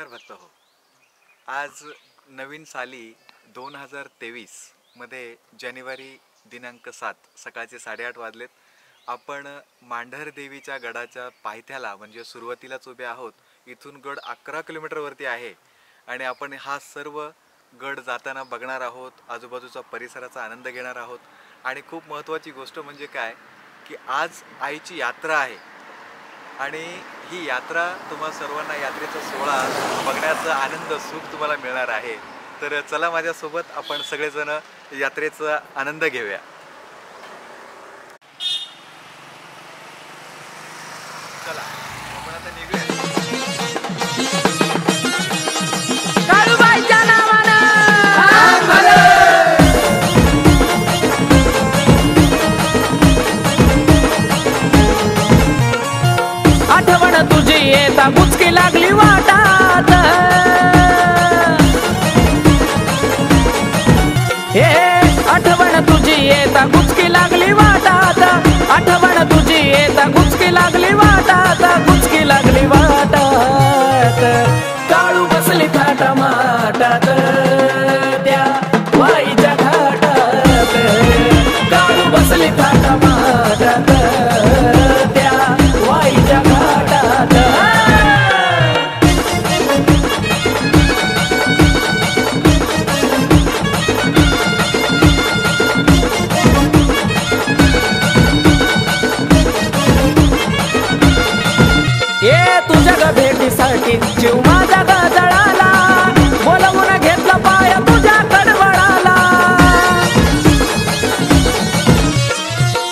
नमस्कार भक्त हो. आज नवीन साली 2023 मध्ये जानेवारी दिनांक 7 सकाळचे 8:30 वाजलेत. आपण मांढर देवीच्या गडाच्या पायथ्याला म्हणजे सुरुवातीलाच उभे आहोत. इथून गड 11 किलोमीटरवरती आहे आणि आपण हा सर्व गड जाताना बघणार आहोत, आजूबाजूचा परिसराचा आनंद घेणार आहोत. आणि खूप महत्त्वाची गोष्ट म्हणजे काय की आज आईची यात्रा आहे आणि ही यात्रा तुम्हा सर्वांना यात्रेचा सोहळा बघण्याचा आनंद सुख तुम्हाला मिळणार आहे. तर चला माझ्यासोबत आपण सगळेजण यात्रेचा आनंद घेऊया. चला आपण आता निघूया. काळूबाईच्या नावानं आठवण तुझी येता गुचकी लागली वाटात. हे आठवण तुझी येता गुचकी लागली वाटात. आठवण तुझी येता गुचकी लागली वाटात. गुचकी लागली वाटात. काळू बसली थाट माटात त्या वाईच्या घाटात. काळू बसली थाट माटात त्या वाईच्या घाटात. ये तुझ्या ग भेटीसाठी जीव माझा ग जळाला. बोलवून घेतलं पाय तुझ्या कडवळाला.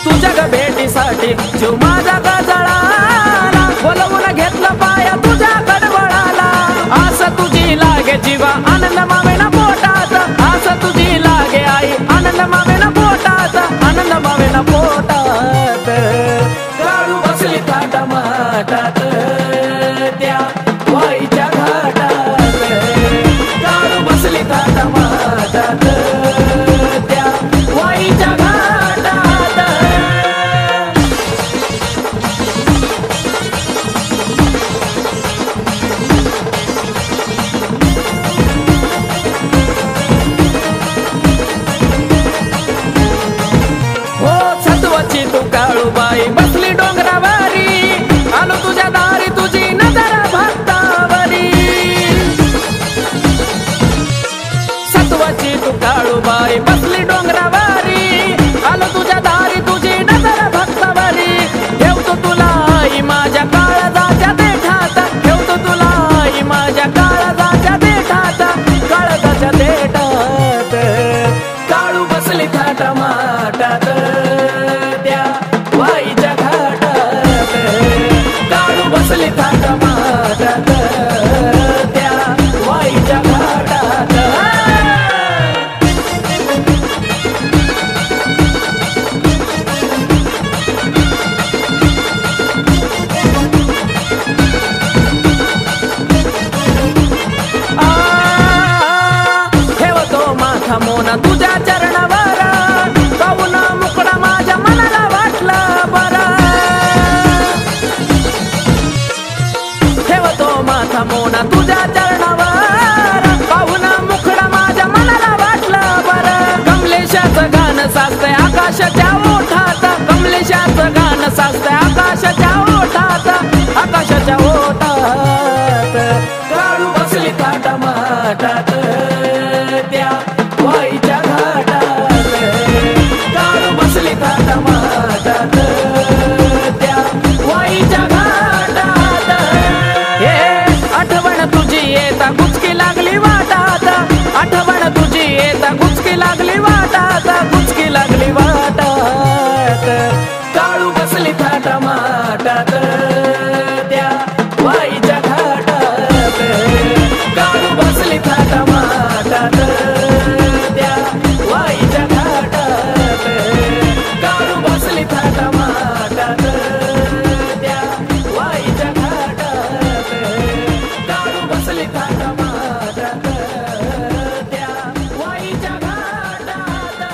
तुझ्या ग भेटीसाठी जीव माझा ग जळाला. बोलवून घेतलं पाय तुझ्या कडवळाला. आस तुझी लागे जीवा आनंद मावेना पोटात. आस तुझी लागे आई आनंद मावेना पोटात. आनंद मावेना पोटात. काळू बसली थाट माटात त्या वाईच्या घाटात. काळू बसली थाट माटात त्या वाईच्या घाटात. हो सत्वाची तू काळूबाई बसली डोंगरावारी. आलो तुझ्या दारी तुझी नजर भक्तावरी. सत्वाची तू काळूबाई बसली डोंगरावारी. आलो तुझ्या दारी तुझी नजर भक्तावरी. ठेवतो तुला आई माझ्या काळजाच्या देठात. ठेवतो तुला आई माझ्या काळजाच्या देठात. काळजाच्या देठात. काळू बसली थाट माटात त्या वाईच्या घाटात. काळू बसली थाट माटात त्या वाईच्या घाटात. ठेवतो माथा मोना तुझ्या चरणावर. पाहून मुकडा माझ्या मनाला वाटलं बरं. ठेवतो माथा मोना तुझ्या चरणावर. पाहून मुकडा माझ्या मनाला वाटलं बरं. कमलेशाचं गाणं साचतंय आकाशाच्या ओठात. कमलेशाचं गाणं साचतंय आकाशाच्या ओठात. आकाशाच्या ओठात. काळू बसली थाट माटात त्या वाईच्या घाटात. काळू बसली थाट माटात त्या वाईच्या घाटात. हे आठवण तुझी येता गुचकी लागली वाटात. आठवण तुझी येता गुचकी लागली वाटात. गुचकी लागली वाटात. काळू बसली थाट माटात त्या वाईच्या घाटात. काळू बसली थाट माटात त्या वाईच्या घाटात. काळू बसली थाट माटात त्या वाईच्या घाटात. काळू बसली थाट माटात त्या वाईच्या घाटात.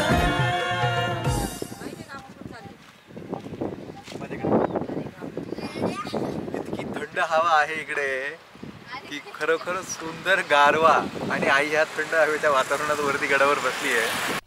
इतकी थंड हवा आहे इकडे की खरोखरच सुंदर गारवा आणि आई ह्या थंड हवेच्या वातावरणात वरती गडावर बसली आहे.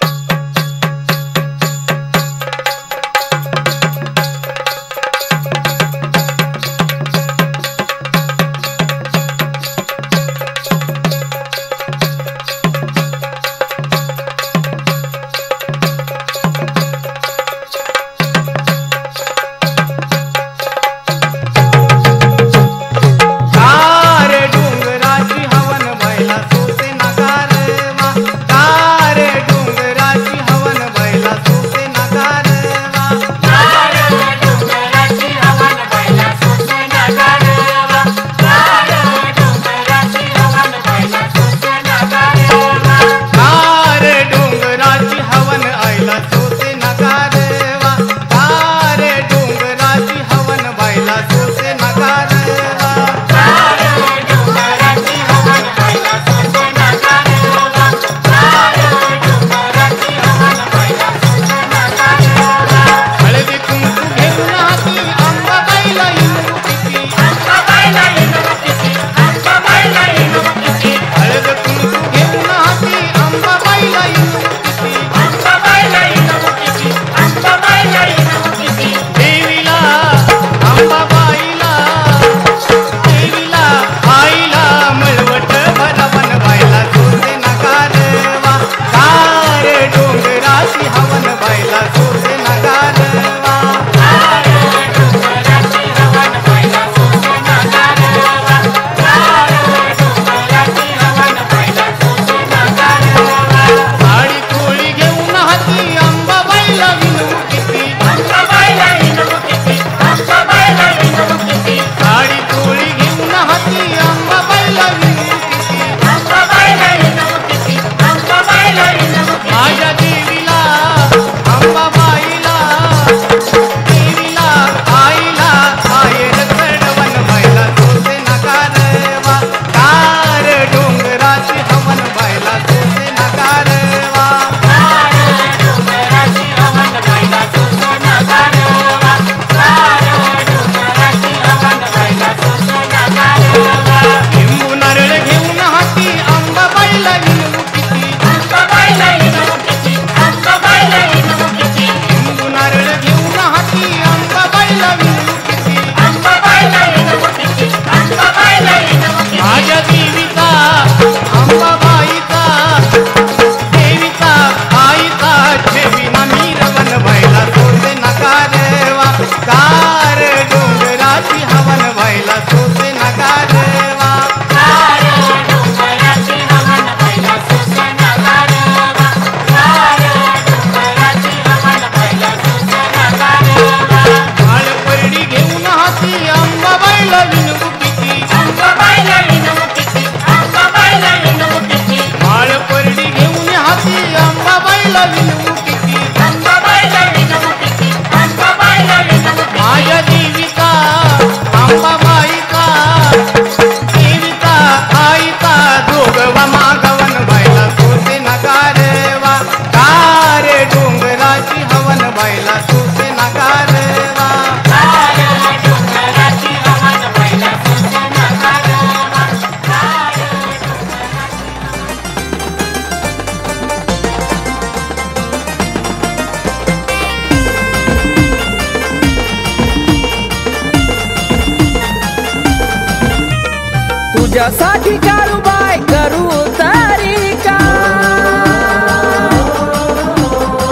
तुझ्यासाठी काळूबाई करू तारी का,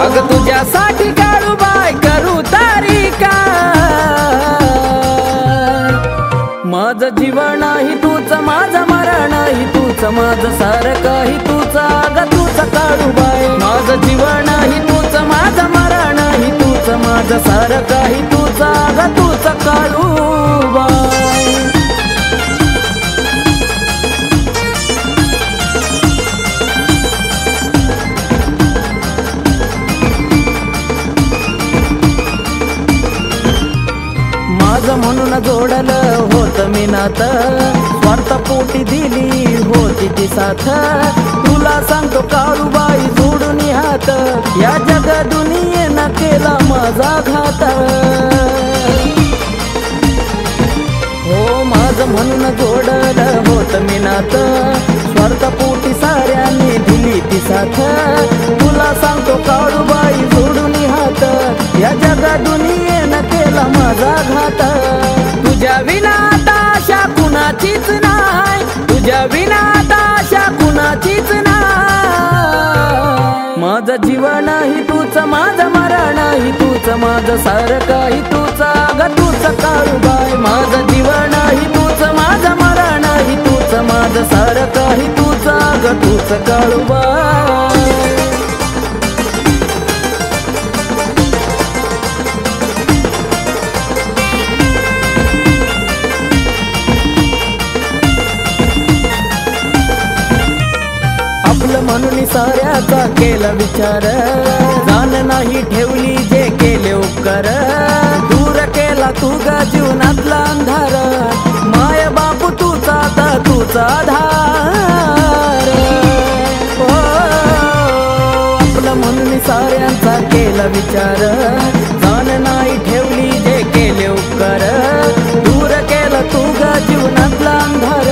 अग तुझ्यासाठी काळूबाई करू तारी का. माझं जीवन ही तूच, माझं मरण ही तूच, माझं सारख ही तूच, अग तूच काळूबाई. माझं जीवन ही तूच, माझं मरण ही तूच, माझं सारख ही तूच, अग तूच काळूबाई. माझं म्हणून जोडलं होत मी नात, स्वार्थ पोटी दिली होती ती साथ. तुला सांगतो काळूबाई जोडून हात, या जग दुनियेनं केला माझा घात. हो माझं म्हणून जोडलं होत मी नात, रात, स्वार्थपोटी साऱ्यांनी दिली ती साथ. तुला सांगतो काळूबाई जोडून हात, या जगा दुनियेनं केला माझा घात. तुझ्या विना आता आशा कुणाचीच नाही, तुझ्या विना आता आशा कुणाचीच नाही. माझं जीवन ही तूच, माझं मरण ही तूच, माझं सारं काही तूच, ग तूच काळूबाई. माझं जीवन ही तूच, माझं मरण ही तूच, माझं सारं काही तूच, ग तूच काळूबाई. आपलं म्हणून साऱ्याचा केला विचार, जाण नाही ठेवली जे केले उपकार. दूर केला तू गा जीवनातला अंधार, माय बापू तुझा आता तुझा आधार. आपलं म्हणून साऱ्यांचा केला विचार, जाण नाही ठेवली जे केले उपकार. दूर केला तू गा जीवनातला अंधार,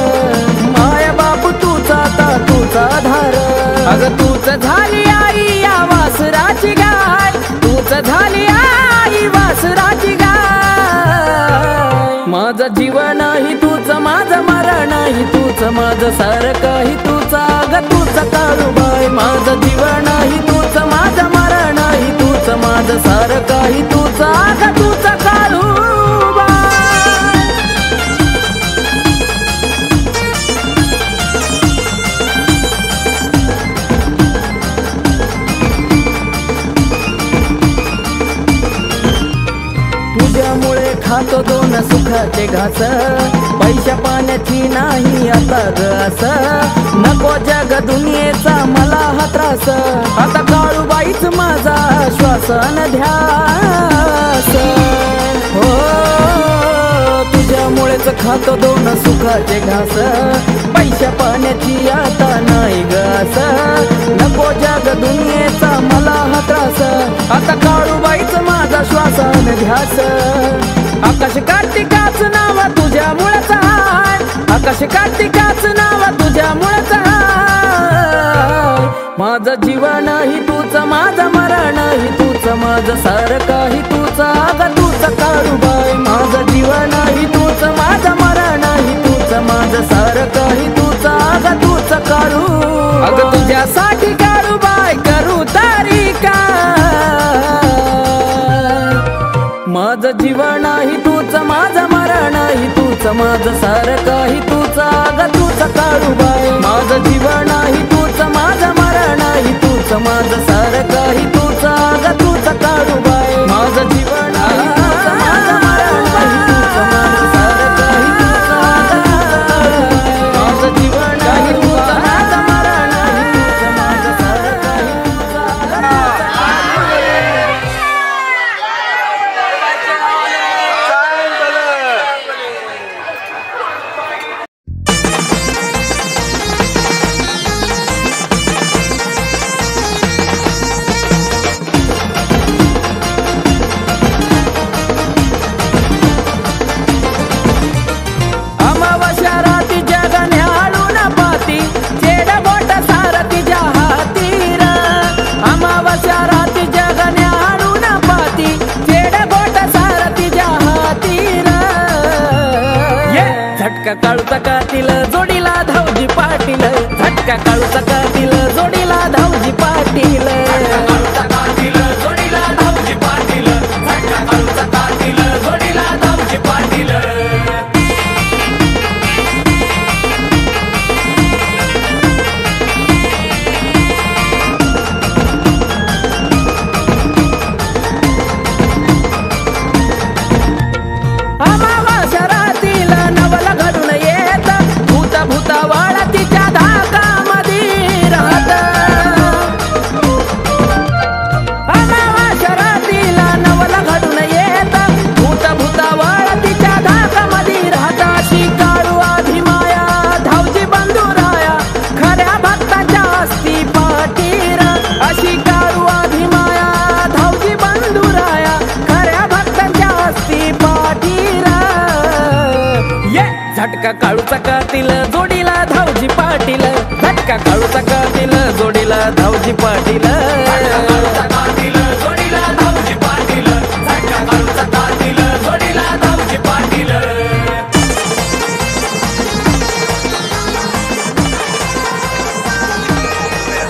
माय बापू तुझा आता तुझा आधार. अगं तूच झाली आई या वासराची गाय, तूच झाली आई वासराची गाय. माझं जीवन ही तूच, माझं मरण ही तूच, माझं सारं काही तूच, अगं तूच काळूबाई. माझं जीवन ही तूच, माझं मरण ही तूच, माझं सारं काही तूच, अगं तूच काळूबाई. तुझ्यामुळे खातो दोन सुखाचे घास, पैशा पाण्याची नाही आता गस. नको जग दुनियेचा मला हा त्रास, आता काळूबाईच माझा श्वासन ध्यास. हो तुझ्यामुळेच खातो दोन सुखाचे घास, पैशा पाण्याची आता नाही गस. नको जग दुनियेचा मला हा त्रास, आता काळूबाईच माझा श्वासन ध्यास. आकाश कार्तिकाच नाव तुझ्यामुळेच हाय, आकाश कार्तिकाच नाव तुझ्यामुळेच हाय. माझं जीवन ही तूच, माझं मरण ही तूच, माझं सारं काही तूच, अगं तूच काळूबाई. माझं जीवन ही तूच, माझं मरण ही तूच, माझं सारं काही तूच, अगं तूच काळू. अगं तुझ्यासाठी काळूबाई करू तरी काय. माझं जीवन ही तूच, माझं मरण ही तूच, माझं सारं काही तूच, अगं तूच काळूबाई. माझं जीवन ही तूच, माझं मरण ही तूच, माझं सारं काही तूच, अगं तूच काळूबाई. माझं जीवन ही तूच, माझं मरण ही तूच, माझं सारं काही तूच, अगं तूच काळूबाई. माझं जीवन ही तूच, माझं मरण ही तूच, माझं सारं काही तूच, अगं तूच काळूबाई. धक्का काळूचा कातील जोडीला धावजी पाटील, धक्का काळूचा कातील जोडीला धावजी पाटील, धक्का कातील जोडीला धावजी पाटील, धक्का काळूचा कातील जोडीला धावजी पाटील.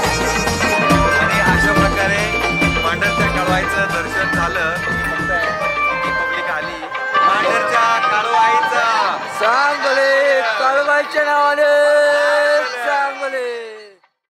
आणि अशा प्रकारे मांढरच्या काळवाईचं दर्शन झालं. पब्लिक आली मांढरच्या काळवाईचा सांगले काळबाईच्या नावाने